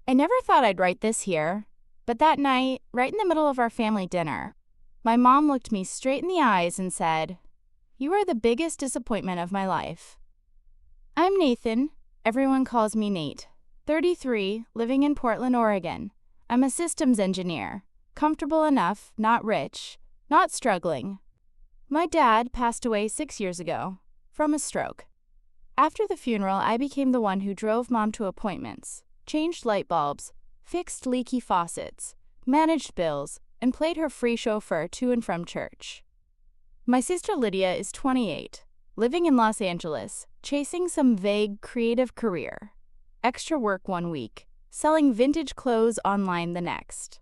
I never thought I'd write this here, but that night, right in the middle of our family dinner, my mom looked me straight in the eyes and said, "You are the biggest disappointment of my life." I'm Nathan. Everyone calls me Nate. 33, living in Portland, Oregon. I'm a systems engineer. Comfortable enough, not rich, not struggling. My dad passed away 6 years ago from a stroke. After the funeral, I became the one who drove Mom to appointments, changed light bulbs, fixed leaky faucets, managed bills, and played her free chauffeur to and from church. My sister Lydia is 28, living in Los Angeles, chasing some vague creative career. Extra work one week, selling vintage clothes online the next.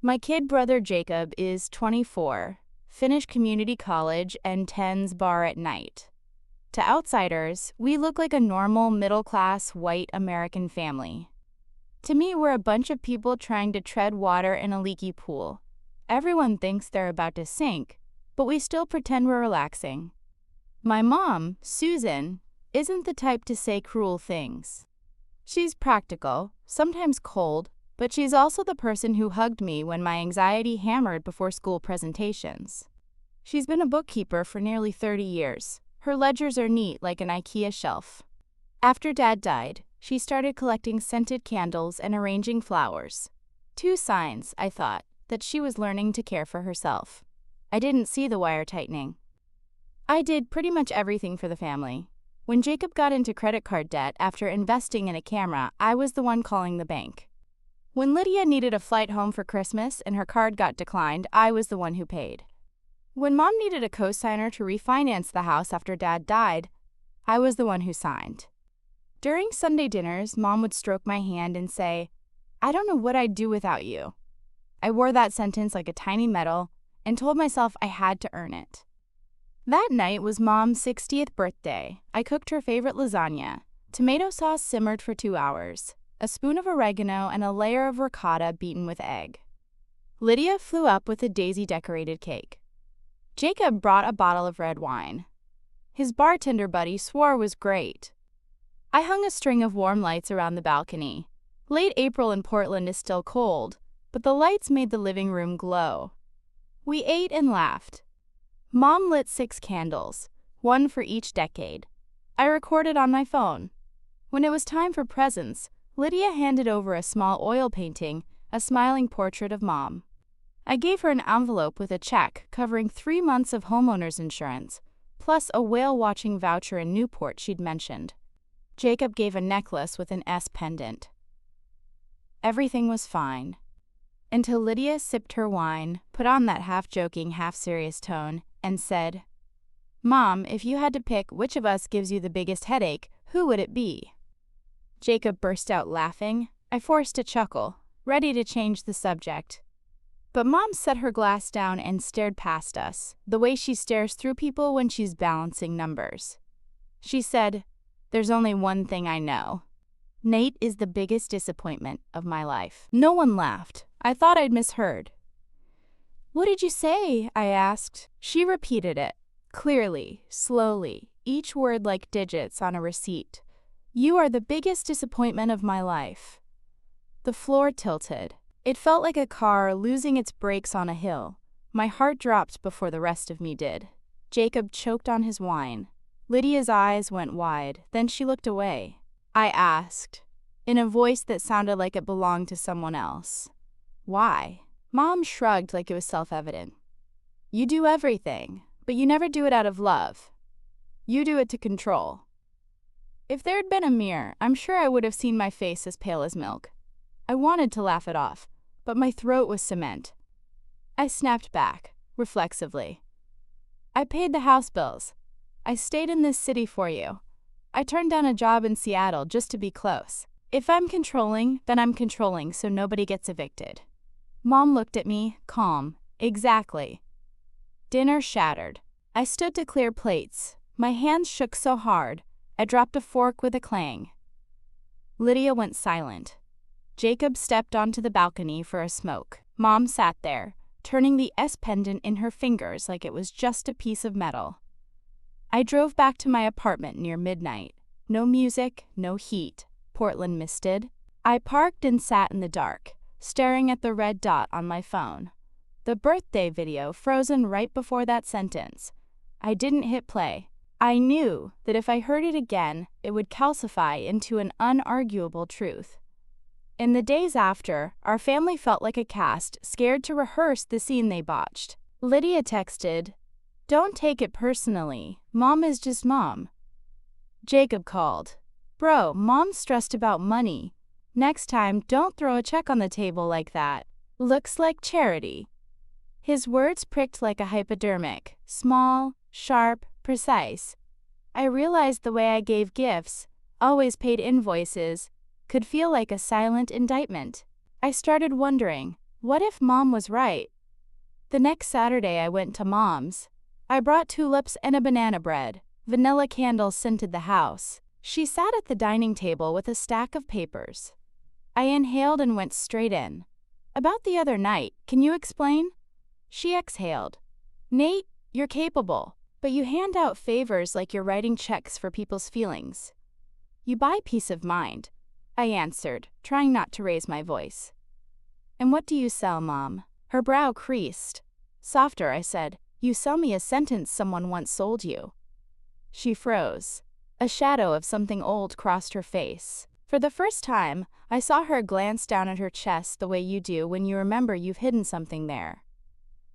My kid brother Jacob is 24, finished community college and tends bar at night. To outsiders, we look like a normal middle-class white American family. To me, we're a bunch of people trying to tread water in a leaky pool. Everyone thinks they're about to sink, but we still pretend we're relaxing. My mom, Susan, isn't the type to say cruel things. She's practical, sometimes cold, but she's also the person who hugged me when my anxiety hammered before school presentations. She's been a bookkeeper for nearly 30 years. Her ledgers are neat like an IKEA shelf. After Dad died, she started collecting scented candles and arranging flowers. 2 signs, I thought, that she was learning to care for herself. I didn't see the wire tightening. I did pretty much everything for the family. When Jacob got into credit card debt after investing in a camera, I was the one calling the bank. When Lydia needed a flight home for Christmas and her card got declined, I was the one who paid. When Mom needed a co-signer to refinance the house after Dad died, I was the one who signed. During Sunday dinners, Mom would stroke my hand and say, "I don't know what I'd do without you." I wore that sentence like a tiny medal and told myself I had to earn it. That night was Mom's 60th birthday. I cooked her favorite lasagna. Tomato sauce simmered for 2 hours, a spoon of oregano and a layer of ricotta beaten with egg. Lydia flew up with a daisy-decorated cake. Jacob brought a bottle of red wine. His bartender buddy swore was great. I hung a string of warm lights around the balcony. Late April in Portland is still cold, but the lights made the living room glow. We ate and laughed. Mom lit 6 candles, 1 for each decade. I recorded on my phone. When it was time for presents, Lydia handed over a small oil painting, a smiling portrait of Mom. I gave her an envelope with a check covering 3 months of homeowner's insurance, plus a whale-watching voucher in Newport she'd mentioned. Jacob gave a necklace with an S pendant. Everything was fine. Until Lydia sipped her wine, put on that half-joking, half-serious tone, and said, "Mom, if you had to pick which of us gives you the biggest headache, who would it be?" Jacob burst out laughing. I forced a chuckle, ready to change the subject. But Mom set her glass down and stared past us, the way she stares through people when she's balancing numbers. She said, "There's only one thing I know. Nate is the biggest disappointment of my life." No one laughed. I thought I'd misheard. "What did you say?" I asked. She repeated it, clearly, slowly, each word like digits on a receipt. "You are the biggest disappointment of my life." The floor tilted. It felt like a car losing its brakes on a hill. My heart dropped before the rest of me did. Jacob choked on his wine. Lydia's eyes went wide, then she looked away. I asked, in a voice that sounded like it belonged to someone else, "Why?" Mom shrugged like it was self-evident. "You do everything, but you never do it out of love. You do it to control." If there had been a mirror, I'm sure I would have seen my face as pale as milk. I wanted to laugh it off, but my throat was cement. I snapped back, reflexively. "I paid the house bills. I stayed in this city for you. I turned down a job in Seattle just to be close. If I'm controlling, then I'm controlling so nobody gets evicted." Mom looked at me, calm. "Exactly." Dinner shattered. I stood to clear plates. My hands shook so hard, I dropped a fork with a clang. Lydia went silent. Jacob stepped onto the balcony for a smoke. Mom sat there, turning the S pendant in her fingers like it was just a piece of metal. I drove back to my apartment near midnight. No music, no heat. Portland misted. I parked and sat in the dark, staring at the red dot on my phone. The birthday video frozen right before that sentence. I didn't hit play. I knew that if I heard it again, it would calcify into an unarguable truth. In the days after, our family felt like a cast scared to rehearse the scene they botched. Lydia texted, "Don't take it personally. Mom is just mom." Jacob called, "Bro, mom's stressed about money. Next time, don't throw a check on the table like that. Looks like charity." His words pricked like a hypodermic, small, sharp, precise. I realized the way I gave gifts, always paid invoices, could feel like a silent indictment. I started wondering, what if Mom was right? The next Saturday I went to Mom's. I brought tulips and a banana bread. Vanilla candles scented the house. She sat at the dining table with a stack of papers. I inhaled and went straight in. "About the other night, can you explain?" She exhaled. "Nate, you're capable, but you hand out favors like you're writing checks for people's feelings." "You buy peace of mind," I answered, trying not to raise my voice. "And what do you sell, Mom?" Her brow creased. Softer, I said, "You sell me a sentence someone once sold you." She froze. A shadow of something old crossed her face. For the first time, I saw her glance down at her chest the way you do when you remember you've hidden something there.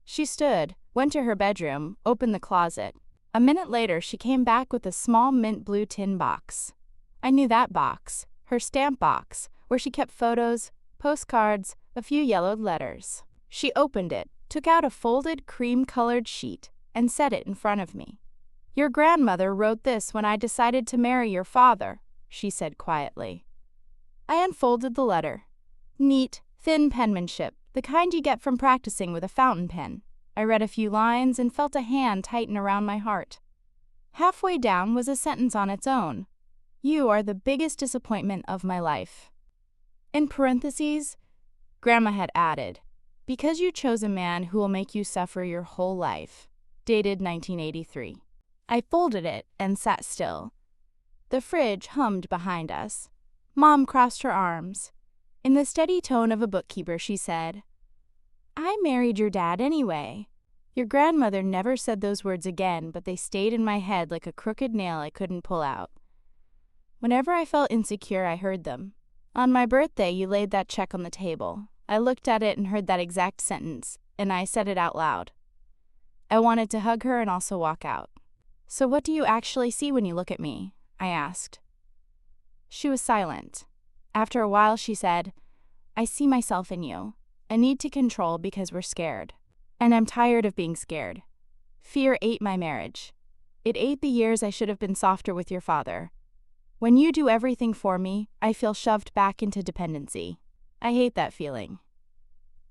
She stood, went to her bedroom, opened the closet. A minute later, she came back with a small mint blue tin box. I knew that box, her stamp box, where she kept photos, postcards, a few yellowed letters. She opened it, took out a folded cream-colored sheet, and set it in front of me. "Your grandmother wrote this when I decided to marry your father," she said quietly. I unfolded the letter. Neat, thin penmanship, the kind you get from practicing with a fountain pen. I read a few lines and felt a hand tighten around my heart. Halfway down was a sentence on its own. "You are the biggest disappointment of my life." In parentheses, Grandma had added, "Because you chose a man who will make you suffer your whole life." Dated 1983. I folded it and sat still. The fridge hummed behind us. Mom crossed her arms. In the steady tone of a bookkeeper, she said, "I married your dad anyway." Your grandmother never said those words again, but they stayed in my head like a crooked nail I couldn't pull out. Whenever I felt insecure, I heard them. "On my birthday, you laid that check on the table." I looked at it and heard that exact sentence, and I said it out loud. I wanted to hug her and also walk out. "So what do you actually see when you look at me?" I asked. She was silent. After a while, she said, "I see myself in you. A need to control because we're scared. And I'm tired of being scared. Fear ate my marriage. It ate the years I should have been softer with your father. When you do everything for me, I feel shoved back into dependency. I hate that feeling."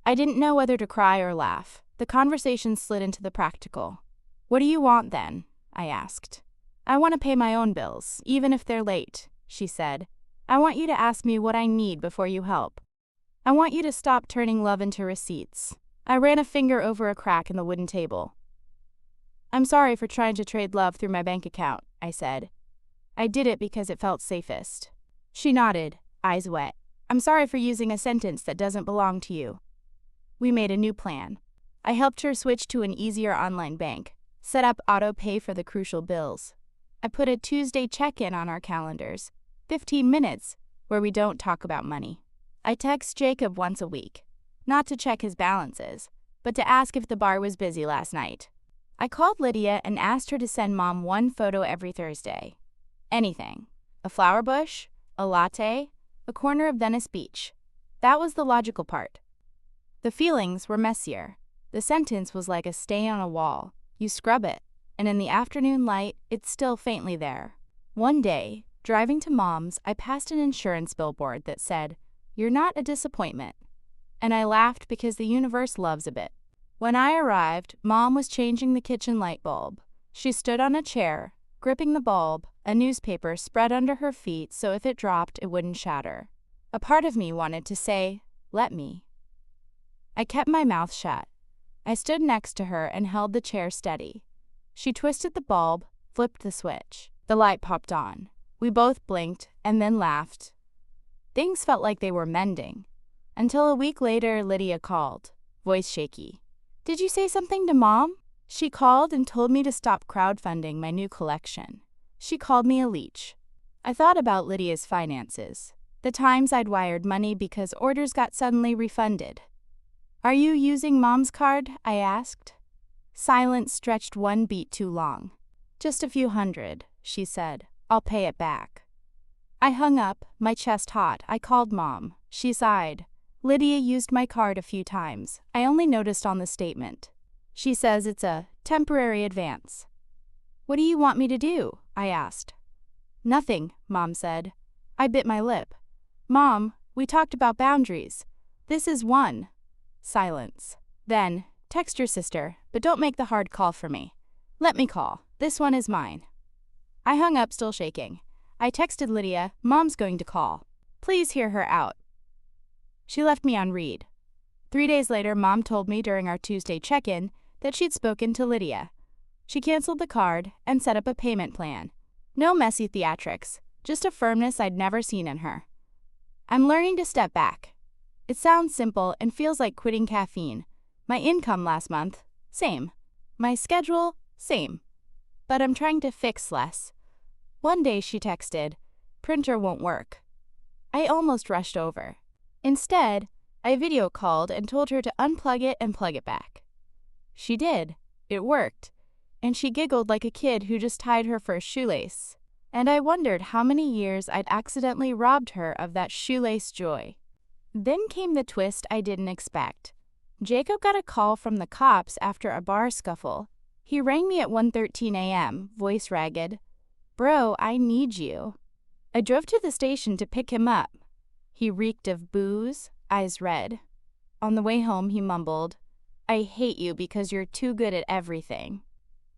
I didn't know whether to cry or laugh. The conversation slid into the practical. "What do you want then?" I asked. "I want to pay my own bills, even if they're late," she said. "I want you to ask me what I need before you help. I want you to stop turning love into receipts." I ran a finger over a crack in the wooden table. "I'm sorry for trying to trade love through my bank account," I said. "I did it because it felt safest." She nodded, eyes wet. "I'm sorry for using a sentence that doesn't belong to you." We made a new plan. I helped her switch to an easier online bank, set up auto pay for the crucial bills. I put a Tuesday check-in on our calendars, 15 minutes, where we don't talk about money. I text Jacob once a week, not to check his balances, but to ask if the bar was busy last night. I called Lydia and asked her to send Mom one photo every Thursday. Anything. A flower bush, a latte, a corner of Venice Beach. That was the logical part. The feelings were messier. The sentence was like a stain on a wall. You scrub it, and in the afternoon light, it's still faintly there. One day, driving to Mom's, I passed an insurance billboard that said, "You're not a disappointment." And I laughed because the universe loves a bit. When I arrived, Mom was changing the kitchen light bulb. She stood on a chair, gripping the bulb, a newspaper spread under her feet so if it dropped, it wouldn't shatter. A part of me wanted to say, "Let me." I kept my mouth shut. I stood next to her and held the chair steady. She twisted the bulb, flipped the switch. The light popped on. We both blinked and then laughed. Things felt like they were mending. Until a week later, Lydia called, voice shaky. "Did you say something to Mom?" She called and told me to stop crowdfunding my new collection. She called me a leech. I thought about Lydia's finances, the times I'd wired money because orders got suddenly refunded. "Are you using Mom's card?" I asked. Silence stretched one beat too long. "Just a few hundred," she said. "I'll pay it back." I hung up, my chest hot. I called Mom. She sighed. "Lydia used my card a few times. I only noticed on the statement. She says it's a temporary advance." "What do you want me to do?" I asked. "Nothing," Mom said. I bit my lip. "Mom, we talked about boundaries. This is one." Silence. Then, "Text your sister, but don't make the hard call for me. Let me call. This one is mine." I hung up, still shaking. I texted Lydia, "Mom's going to call. Please hear her out." She left me on read. 3 days later, Mom told me during our Tuesday check-in that she'd spoken to Lydia. She canceled the card and set up a payment plan. No messy theatrics, just a firmness I'd never seen in her. I'm learning to step back. It sounds simple and feels like quitting caffeine. My income last month, same. My schedule, same. But I'm trying to fix less. One day she texted, "Printer won't work." I almost rushed over. Instead, I video called and told her to unplug it and plug it back. She did. It worked. And she giggled like a kid who just tied her first shoelace. And I wondered how many years I'd accidentally robbed her of that shoelace joy. Then came the twist I didn't expect. Jacob got a call from the cops after a bar scuffle. He rang me at 1:13 a.m., voice ragged. "Bro, I need you." I drove to the station to pick him up. He reeked of booze, eyes red. On the way home, he mumbled, "I hate you because you're too good at everything.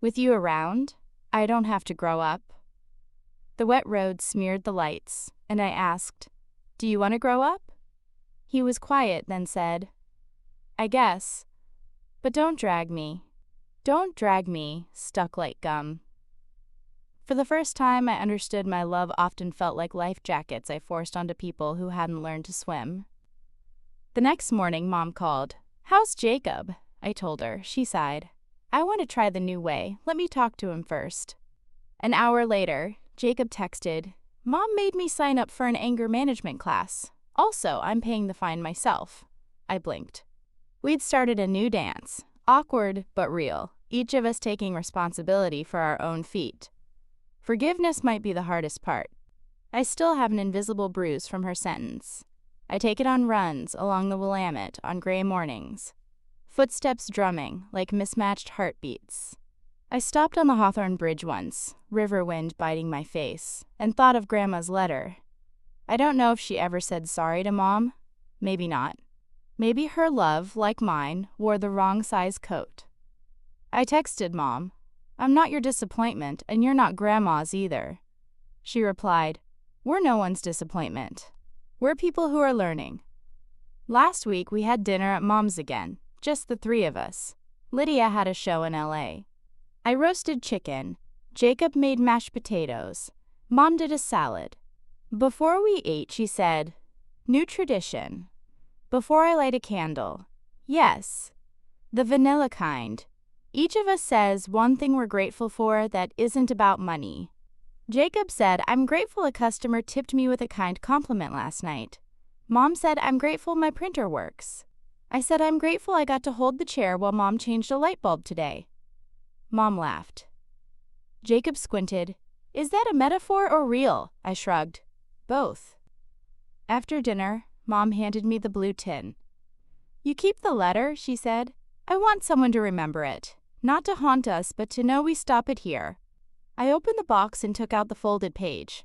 With you around, I don't have to grow up." The wet road smeared the lights, and I asked, "Do you want to grow up?" He was quiet, then said, "I guess. But don't drag me." "Don't drag me" stuck like gum. For the first time, I understood my love often felt like life jackets I forced onto people who hadn't learned to swim. The next morning, Mom called. "How's Jacob?" I told her. She sighed. "I want to try the new way. Let me talk to him first." An hour later, Jacob texted, "Mom made me sign up for an anger management class. Also, I'm paying the fine myself." I blinked. We'd started a new dance, awkward but real, each of us taking responsibility for our own feet. Forgiveness might be the hardest part. I still have an invisible bruise from her sentence. I take it on runs along the Willamette on gray mornings. Footsteps drumming like mismatched heartbeats. I stopped on the Hawthorne Bridge once, river wind biting my face, and thought of Grandma's letter. I don't know if she ever said sorry to Mom. Maybe not. Maybe her love, like mine, wore the wrong size coat. I texted Mom, "I'm not your disappointment, and you're not Grandma's either." She replied, "We're no one's disappointment. We're people who are learning." Last week, we had dinner at Mom's again, just the three of us. Lydia had a show in LA. I roasted chicken. Jacob made mashed potatoes. Mom did a salad. Before we ate, she said, "New tradition. Before I light a candle, yes, the vanilla kind, each of us says one thing we're grateful for that isn't about money." Jacob said, "I'm grateful a customer tipped me with a kind compliment last night." Mom said, "I'm grateful my printer works." I said, "I'm grateful I got to hold the chair while Mom changed a light bulb today." Mom laughed. Jacob squinted. "Is that a metaphor or real?" I shrugged. "Both." After dinner, Mom handed me the blue tin. "You keep the letter," she said. "I want someone to remember it. Not to haunt us, but to know we stop it here." I opened the box and took out the folded page.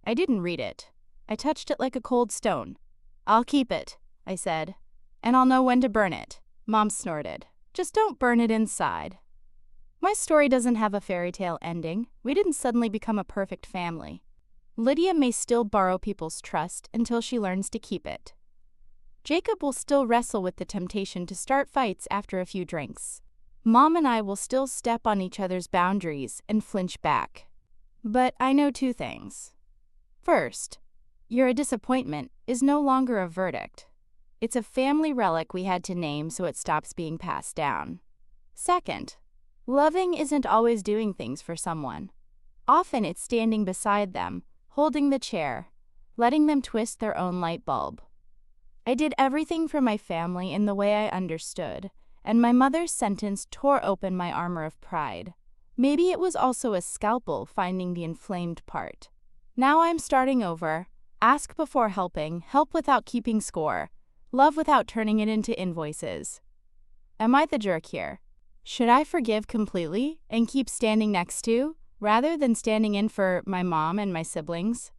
I didn't read it. I touched it like a cold stone. "I'll keep it," I said. "And I'll know when to burn it." Mom snorted. "Just don't burn it inside." My story doesn't have a fairy tale ending. We didn't suddenly become a perfect family. Lydia may still borrow people's trust until she learns to keep it. Jacob will still wrestle with the temptation to start fights after a few drinks. Mom and I will still step on each other's boundaries and flinch back. But I know two things. First, "You're a disappointment" is no longer a verdict. It's a family relic we had to name so it stops being passed down. Second, loving isn't always doing things for someone. Often it's standing beside them, holding the chair, letting them twist their own light bulb. I did everything for my family in the way I understood, and my mother's sentence tore open my armor of pride. Maybe it was also a scalpel finding the inflamed part. Now I'm starting over. Ask before helping, help without keeping score, love without turning it into invoices. Am I the jerk here? Should I forgive completely and keep standing next to, rather than standing in for, my mom and my siblings?